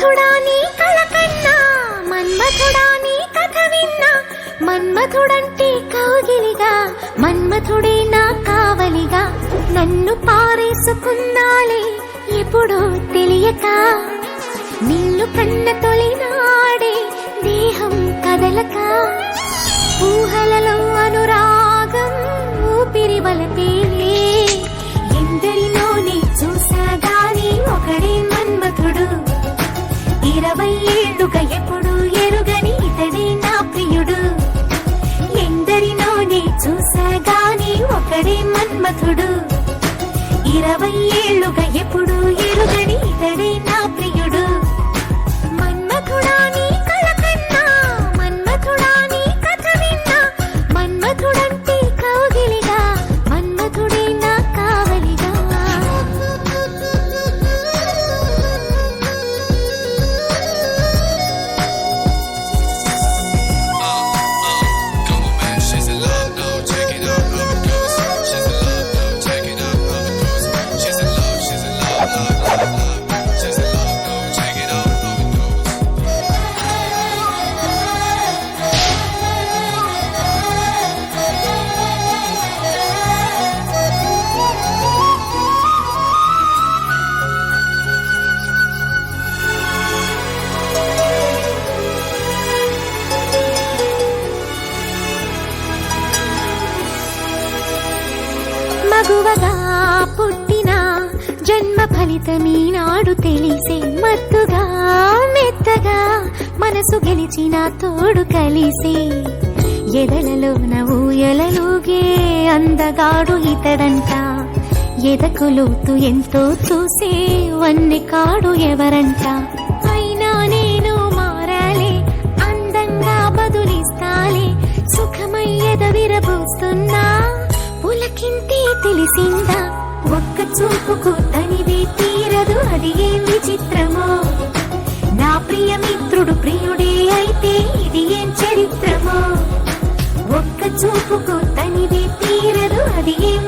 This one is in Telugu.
మన్మథుడా నీ కళ కన్నా, మన్మథుడా నీ కథ విన్నా, మన్మథుడంటే కౌగిలిగా, మన్మథుడే నా కావలిగా, నన్ను పారేసుకున్నాలే ఎప్పుడో తెలియక, నిన్ను కన్న తొలినాడే దేహం కదలక, ఊహలలో అనురాగం ఊపిరి వలపేలే, ఎందరిలోనే చూసాగాని ఒకడే మన్మథుడు, 20 ఏళ్లుగా ఎప్పుడు ఎరుగని ఇతడే నా ప్రియుడు, ఎందరిలోనే చూసాగాని ఒకడే మన్మథుడు, 20 ఏళ్లుగా ఎప్పుడు ఎరుగని ఇతడే నా ప్రియుడు. మన్మథుడా నీ కళ కన్నా, మన్మథుడా నీ కథ విన్నా, మన్మథుడంటే కౌగిలిగా, మన్మథుడే నా కావలిగా. మగువగా పుట్టిన జన్మ ఫలితమీనాడు తెలిసే, మత్తుగా మెత్తగా మనసు గెలిచిన తోడు కలిసే, ఎదలలోన ఊయలలుగే అందగాడు ఇతడంట, ఎదకు లోతు ఎంతో చూసే వన్నె కాడు ఎవరంట, అయినా నేను మారాలే అందంగా బదులిస్తాలే, సుఖమయ్యద విరబోస్తున్నా పులకింతే తెలిసిందా, ఒక్క చూపుకు తనివే తీరదు అది ఏం విచిత్రమో, నా ప్రియ మిత్రుడు ప్రియుడే అయితే ఇది ఏం చరిత్రమో, ఒక్క చూపుకు తనివే తీరదు అది ఏం